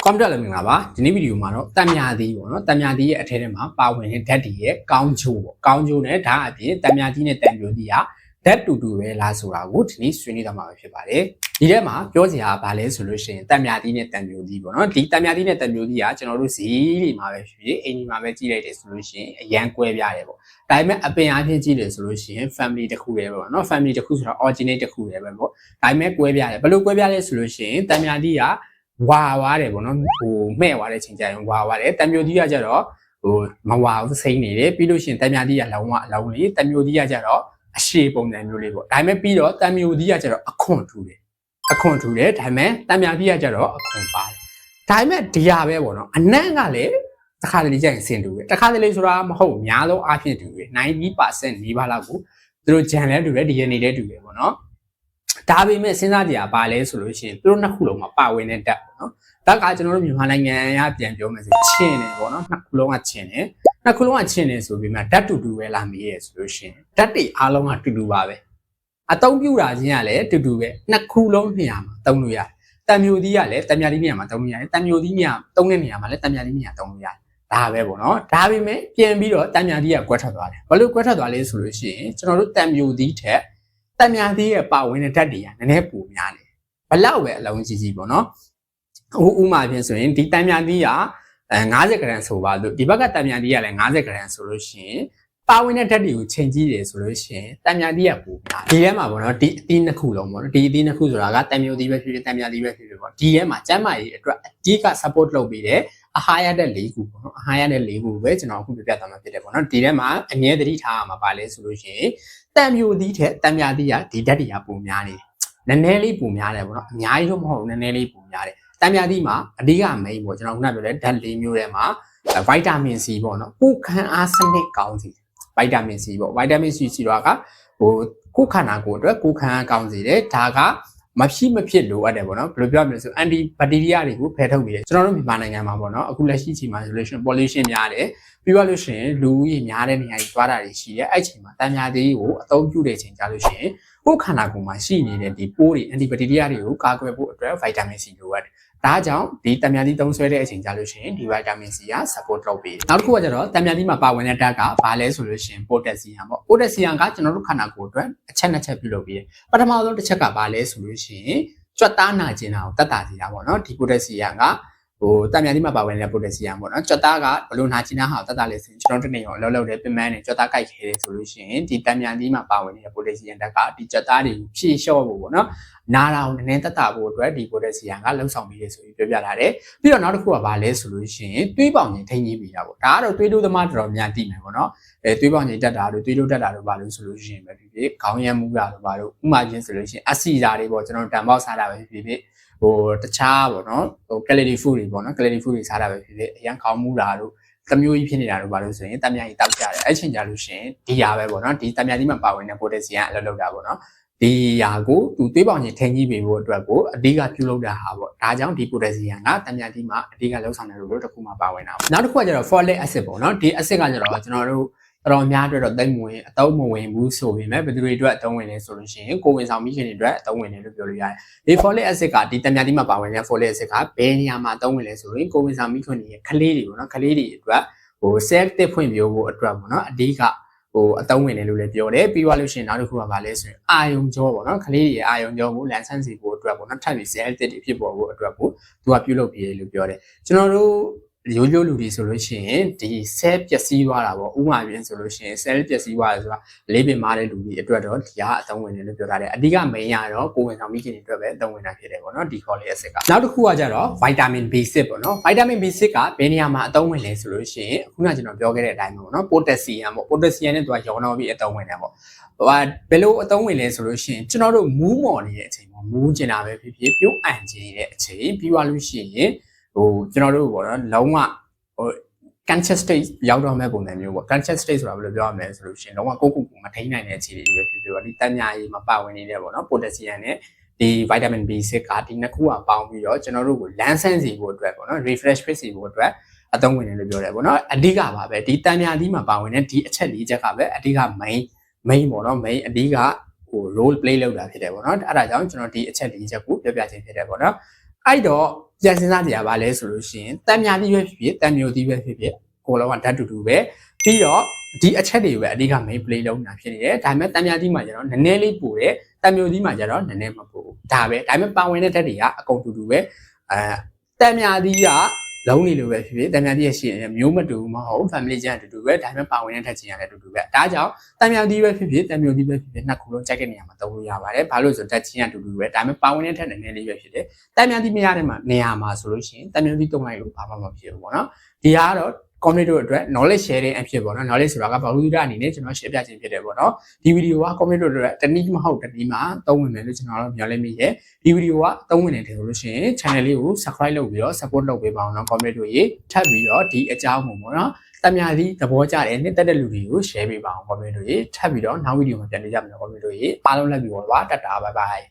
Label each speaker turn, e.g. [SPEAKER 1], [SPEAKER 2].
[SPEAKER 1] ကွန်ပျူတာလည်းမင်္ဂလာပါဒီနေ့ဗီဒီယိုမှာတော့တံမြာသီးပေါ့နော်တံမြာသီးရဲ့အထဲထဲမှာပါဝင်တဲ့ဓာတ်တွေရဲ့ကောင်းကျိုးပေါ့ကောင်းကျိုးနဲ့ဓာတ်အပြင်တံမြာသီးနဲ့တံပြိုသီးကဓာတ်တူတူပဲလားဆိုတာကိုဒီနေ့ဆွေးနွေးသွားမှာဖြစ်ပါတယ်ဒီထဲမှာပြောစရာဘာလဲဆိုလို့ရှိရင်တံမြာသီးနဲ့တံပြိုသီးပေါ့နော်ဒီတံမြာသီးနဲ့တံပြိုသီးကကျွန်တော်တို့ဈေးတွေမှာပဲဖြစ်ဖြစ်အိမ်ကြီးမှာပဲကြည့်လိုက်တယ်ဆိုလို့ရှိရင်အရန်ကွဲပြားတယ်ပေါ့ဒါပေမဲ့အပင်အားဖြင့်ကြည့်တယ်ဆိုလို့ရှိရင် family တစ်ခုပဲပေါ့နော် family တစ်ခုဆိုတော့ originate တစ်ခုပဲပေါ့ဒါပေမဲ့ကွဲပြားတယ်ဘယ်လိုကွဲပြားလဲဆိုလို့ရှိရင်တံမြာသီးကဝါသွားတယ်ပေါ့နော်ဟိုမဲ့သွားတဲ့ချိန်ကျရင်ဝါသွားတယ်တံမျိုးသီးကကြတော့ဟိုမဝါဘူးစိမ့်နေတယ်ပြီးလို့ရှိရင်တံမြာသီးကလောင်းဝအလောင်းလေးတံမျိုးသီးကကြတော့အရှည်ပုံစံမျိုးလေးပေါ့ဒါပေမဲ့ပြီးတော့တံမျိုးသီးကကြတော့အခွန်ထူတယ်ဒါပေမဲ့တံမြာသီးကကြတော့အခွန်ပါတယ်ဒါပေမဲ့ဒီဟာပဲပေါ့နော်အနံ့ကလည်းတစ်ခါတလေကျရင်ဆင်တူတယ်တစ်ခါတလေဆိုတာမဟုတ်အများဆုံးအားဖြင့်တူတယ် 90% နီးပါးလောက်ကိုသူတို့ဂျန်လဲတူတယ် DNA လဲတူတယ်ပေါ့နော်ဒါပေမဲ့စဉ်းစားကြရပါလဲဆိုလို့ရှိရင်သူတို့နှစ်ခုလုံးမှာပါဝင်တဲ့ဓာတ်ပေါ့နော်ဓာတ်ကကျွန်တော်တို့မြန်မာနိုင်ငံရပြန်ပြောမယ်ဆိုချင်းတယ်ပေါ့နော်နှစ်ခုလုံးကချင်းတယ်နှစ်ခုလုံးကချင်းတယ်ဆိုပြီးမှဓာတ်တူတူပဲလာမေးရဆိုလို့ရှိရင်ဓာတ်တွေအားလုံးကတူတူပါပဲအသုံးပြုတာချင်းကလည်းတူတူပဲနှစ်ခုလုံးနေရာမှာသုံးလို့ရတယ်တံမျိုးသီးကလည်းတံမြာသီးနေရာမှာသုံးလို့ရတယ်တံမျိုးသီးနေရာသုံးတဲ့နေရာမှာလည်းတံမြာသီးနေရာသုံးလို့ရတယ်ဒါပဲပေါ့နော်ဒါပေမဲ့ပြန်ပြီးတော့တံမြာသီးကကွက်ထွက်သွားတယ်ဘာလို့ကွက်ထွက်သွားလဲဆိုလို့ရှိရင်ကျွန်တော်တို့တံမျိုးသီးထက်တံမြာသီးရဲ့ပါဝင်တဲ့ဓာတ်တွေကနည်းနည်းပိုများတယ်ဘလောက်ပဲအလုံးကြီးကြီးပေါ့နော်ဥမာဖြင့်ဆိုရင်ဒီတံမြာသီးက50 gram ဆိုပါလို့ဒီဘက်ကတံမြာသီးကလည်း50 gram ဆိုလို့ရှိရင်ပါဝင်တဲ့ဓာတ်တွေကိုချိန်ကြည့်တယ်ဆိုလို့ရှိရင်တံမြာသီးကပိုများဒီထဲမှာပေါ့နော်ဒီအသီးနှစ်ခုလုံးပေါ့နော်ဒီအသီးနှစ်ခုဆိုတာကတံမျိုးသီးပဲဖြစ်ဖြစ်တံမြာသီးပဲဖြစ်ဖြစ်ပေါ့ဒီထဲမှာကျန်းမာရေးအတွက်အကြီးက support လုပ်ပေးတယ်အဟာရတဲ့၄ခုပေါ့နော်အဟာရတဲ့၄ခုပဲကျွန်တော်အခုပြပြသွားမှာဖြစ်တယ်ပေါ့နော်ဒီထဲမှာအမြဲတမ်းထားရမှာပါလဲဆိုလို့ရှိရင်တံမျိုးသီးထက်တံမြာသီးကဒီဓာတ်တွေကပိုများနေတယ်နည်းနည်းလေးပိုများတယ်ပေါ့နော်အများကြီးတော့မဟုတ်ဘူးနည်းနည်းလေးပိုများတယ်တံမြာသီးမှာအဓိက main ပေါ့ကျွန်တော်ခုနပြောတဲ့ဓာတ်၄မျိုးထဲမှာဗိုက်တာမင် C ပေါ့နော်ကိုယ်ခံအားစနစ်ကောင်းစေဗိုက်တာမင် C ပေါ့ဗိုက်တာမင် C စီတော့ကဟိုကိုယ်ခန္ဓာကိုယ်အတွက်ကိုယ်ခံအားကောင်းစေတယ်ဒါကမဖြစ်လိုအပ်တယ်ပေါ့နော်ဘယ်လိုပြောမလဲဆို anti bacteria တွေကိုဖယ်ထုတ်ပြီးတယ်ကျွန်တော်တို့မြန်မာနိုင်ငံမှာပေါ့နော်အခုလက်ရှိချိန်မှာ pollution များတယ်ပြီးတော့လို့ရှိရင်လူဦးရေများတဲ့နေရာကြီးသွားတာတွေရှိတယ်အဲ့ချိန်မှာတံမြာသီးကိုအသုံးပြုတဲ့ချိန်ကြလို့ရှိရင်ကိုယ်ခန္ဓာကိုယ်မှာရှိနေတဲ့ဒီပိုးတွေ anti bacteria တွေကိုကာကွယ်ဖို့အတွက် vitamin C လိုအပ်တယ်ဒါကြောင့်ဒီတံမြာသီးသုံးဆွဲတဲ့အချိန်ကြလို့ရှိရင်ဒီ vitamin C က support လုပ်ပေးတယ်နောက်တစ်ခုကကျတော့တံမြာသီးမှာပါဝင်တဲ့ဓာတ်ကဘာလဲဆိုလို့ရှိရင် potassium ပေါ့ potassium ကကျွန်တော်တို့ခန္ဓာကိုယ်အတွက်အချက်နှစ်ချက်ပြုလုပ်ပေးတယ်ပထမဆုံးတစ်ချက်ကဘာလဲဆိုလို့ရှိရင်ကြွက်သားနာကျင်တာကိုတတ်တာစီတာပေါ့နော်ဒီ potassium ကဟိုတံမြာသီးမှာပါဝင်တဲ့ potassium ပေါ့နော်ကြွက်သားကဘလို့နာကျင်တာဟာတတ်တာလဲဆိုရင်ကျွန်တော်တို့တနေ့ရောအလုပ်လုပ်တယ်ပင်ပန်းနေကြွက်သားကြိုက်ခဲတယ်ဆိုလို့ရှိရင်ဒီတံမြာသီးမှာပါဝင်တဲ့ potassium ဓာတ်ကဒီကြွက်သားတွေကိုဖြည့်လျှော့ဖို့ပေါ့နော်နာတာကိုနည်းနည်းတတ်တာဖို့အတွက်ဒီ potassium ကလှုပ်ဆောင်ပြီးရဆိုပြီးပြောပြထားတယ်ပြီးတော့နောက်တစ်ခုကဘာလဲဆိုလို့ရှိရင်သွေးပေါင်ကြီးထိန်းကြီးပြီးတာပေါ့ဒါကတော့သွေးတိုးသမားတော်တော်များသိမယ်ပေါ့နော်သွေးပေါင်ကြီးတက်တာတို့သွေးတိုးတက်တာတို့ဘာလို့ဆိုလို့ရှိရင်ပဲဖြစ်ဖြစ်ခေါင်းရမ်းမှုတာတို့ဘာလို့ဥမာချင်းဆိုလို့ရှိရင်အဆီဓာတ်တွေပေါ့ကျွန်တော်တံပေါက်စားတာပဲဖြစ်ဖြစ်ဟိုတခြားပေါ့နော်ဟို calorie food တွေပေါ့နော် calorie food တွေစားတာပဲဖြစ်ဖြစ်အရန်ခေါင်းမှုတာတို့တမျိုးကြီးဖြစ်နေတာတို့ဘာလို့ဆိုရင်တံမြာကြီးတောက်ကြတယ်အဲ့ချိန်ကြလို့ရှိရင်ဒီဟာပဲပေါ့နော်ဒီတံမြာကြီးမှာပါဝင်တဲ့ potassium အလုပ်လုပ်တာပေါ့နော်ဒီဟာကိုသူသွေးပေါင်ကြီးထိန်းကြီးပေးဖို့အတွက်ကိုအဓိကပြုလုပ်တာဟာပေါ့ဒါကြောင့်ဒီ potassium ကတံမြာကြီးမှာအဓိကလှုပ်ဆောင်တဲ့လို့တစ်ခုမှပါဝင်တာပေါ့နောက်တစ်ခုကကျတော့ folic acid ပေါ့နော်ဒီ acid ကကျတော့ကျွန်တော်တို့တော်များအတွက်တော့သိမ့်မဝင်အသုံးမဝင်ဘူးဆိုပေမဲ့ဘယ်သူတွေအတွက်အသုံးဝင်လဲဆိုလို့ရှိရင်ကိုဝင်ဆောင်မိခင်တွေအတွက်အသုံးဝင်တယ်လို့ပြောလို့ရတယ်ဒီ folic acid ကဒီတံမြာကြီးမှာပါဝင်တဲ့ folic acid ကဘယ်နေရာမှာအသုံးဝင်လဲဆိုရင်ကိုဝင်ဆောင်မိခင်တွေရဲ့ကလေးတွေပေါ့နော်ကလေးတွေအတွက်ဟို cell တစ်ဖွင့်ပြဖို့အတွက်ပေါ့နော်အဓိကဟိုအသုံးဝင်တယ်လို့လည်းပြောတယ်ပြီးသွားလို့ရှိရင်နောက်တစ်ခုကဘာလဲဆိုရင်အာယုံကြောပေါ့နော်ကလေးတွေရဲ့အာယုံကြောကိုလန်ဆန်းစီဖို့အတွက်ပေါ့နော်ထပ်ပြီး cell တစ်တွေဖြစ်ပေါ်ဖို့အတွက်ကိုသူကပြုလုပ်ပြီးလို့ပြောတယ်ကျွန်တော်တို့ရိုးရိုးလူတွေဆိုလို့ရှိရင်ဒီ cell ပျက်စီးသွားတာပေါ့ဥမာပြင်းဆိုလို့ရှိရင် cell ပျက်စီးသွားတယ်ဆိုတာလေးပင်မာတဲ့လူတွေအတွက်တော့ဒီကအသုံးဝင်တယ်လို့ပြောထားတယ်အဓိက main ရတော့ကိုယ်ဝင်ဆောင်မိခင်တွေအတွက်ပဲအသုံးဝင်တာဖြစ်တယ်ပေါ့နော်ဒီ folic acid ကနောက်တစ်ခုကကြတော့ vitamin B6 ပေါ့နော် vitamin B6 ကဘယ်နေရာမှာအသုံးဝင်လဲဆိုလို့ရှိရင်ခုနကကျွန်တော်ပြောခဲ့တဲ့အတိုင်းပေါ့နော် potassium ပေါ့ potassium နဲ့သူကရောနှောပြီးအသုံးဝင်တယ်ပေါ့ဘယ်လိုအသုံးဝင်လဲဆိုလို့ရှိရင်ကျွန်တော်တို့မူးမော်နေတဲ့အချိန်ပေါ့မူးကျင်တာပဲဖြစ်ဖြစ်ပြုတ်အန်ကျင်နေတဲ့အချိန်ပြီးသွားလို့ရှိရင်ဟိုကျွန်တော်တို့ပေါ့နော်လုံးဝဟို conscious state ရောက်တော့မဲ့ပုံစံမျိုးပေါ့ conscious state ဆိုတာဘယ်လိုပြောရမလဲဆိုလို့ရှိရင်လုံးဝကိုမထိန်းနိုင်တဲ့အခြေအနေတွေပဲဖြစ်ဖြစ်ပေါ့ဒီတံမြာကြီးမှာပါဝင်နေတယ်ပေါ့နော် potassium နဲ့ဒီ vitamin B6 ကဒီနှစ်ခုကပေါင်းပြီးတော့ကျွန်တော်တို့ကိုလန်းဆန်းစီဖို့အတွက်ပေါ့နော် refresh ဖြစ်စီဖို့အတွက်အသုံးဝင်တယ်လို့ပြောတယ်ပေါ့နော်အဓိကပါပဲဒီတံမြာကြီးမှာပါဝင်တဲ့ဒီအချက်၄ချက်ကပဲအဓိက main ပေါ့နော် main အဓိကဟို role play လုပ်တာဖြစ်တယ်ပေါ့နော်အဲ့ဒါကြောင့်ကျွန်တော်ဒီအချက်၄ချက်ကိုပြောပြခြင်းဖြစ်တယ်ပေါ့နော်အဲ့တော့ ပြန်စဉ်းစားကြရပါလဲဆိုလို့ရှိရင်တန်မြာသီးပဲဖြစ်ဖြစ်တန်မျိုးသီးပဲဖြစ်ဖြစ်ကိုလောကဓာတ်တူတူပဲပြီးတော့ဒီအချက်တွေကိုပဲအဓိက main play လုပ်နေတာဖြစ်နေတယ်ဒါပေမဲ့တန်မြာသီးမှာကျတော့နည်းနည်းလေးပိုတယ်တန်မျိုးသီးမှာကျတော့နည်းနည်းမပိုဘူးဒါပဲဒါပေမဲ့ပါဝင်တဲ့ဓာတ်တွေကအကုန်တူတူပဲတန်မြာသီးကလုံးနေလို့ပဲဖြစ်ဖြစ်တန်မြာသီးရဲ့ရှိရင်မျိုးမတူဘူးမဟုတ် family ချင်းအတူတူပဲဒါပေမဲ့ပါဝင်တဲ့ဓာတ်ချင်းကလည်းအတူတူပဲဒါကြောင့်တန်မြာသီးပဲဖြစ်ဖြစ်တန်မျိုးသီးပဲဖြစ်ဖြစ်နှစ်ခုလုံးကြိုက်တဲ့နေရာမှာသုံးလို့ရပါတယ်ဘာလို့ဆိုဓာတ်ချင်းအတူတူပဲဒါပေမဲ့ပါဝင်တဲ့ဓာတ်နည်းနည်းလေးပဲဖြစ်တယ်တန်မြာသီးမရတဲ့မှာနေရာမှာဆိုလို့ရှိရင်တန်မြာသီးတုံးလိုက်လို့ဘာမှမဖြစ်ဘူးပေါ့နော်ဒီကတော့ comment တို့အတွက် knowledge sharing အဖြစ်ပေါ့နော် knowledge ဆိုတာကဘာလို့ဒီအနေနဲ့ကျွန်တော် share ပြခြင်းဖြစ်တယ်ပေါ့နော်ဒီဗီဒီယိုက comment တို့အတွက်တနည်းမဟုတ်တနည်းမှာသုံးဝင်မယ်လို့ကျွန်တော်တို့မျှော်လင့်မိရဲ့ဒီဗီဒီယိုကသုံးဝင်နေတယ်ဆိုလို့ရှိရင် channel လေးကို subscribe လုပ်ပြီးတော့ support လုပ်ပေးပါအောင်နော် comment တို့ရေထပ်ပြီးတော့ဒီအကြောင်းပေါ့နော်တမယာသီးသဘောကျတယ်နှစ်သက်တဲ့လူတွေကို share ပေးပါအောင် comment တို့ရေထပ်ပြီးတော့နောက်ဗီဒီယိုမှာပြန်တွေ့ကြမယ်နော် comment တို့ရေအားလုံးလက်ပြီးပါတတ်တာ bye bye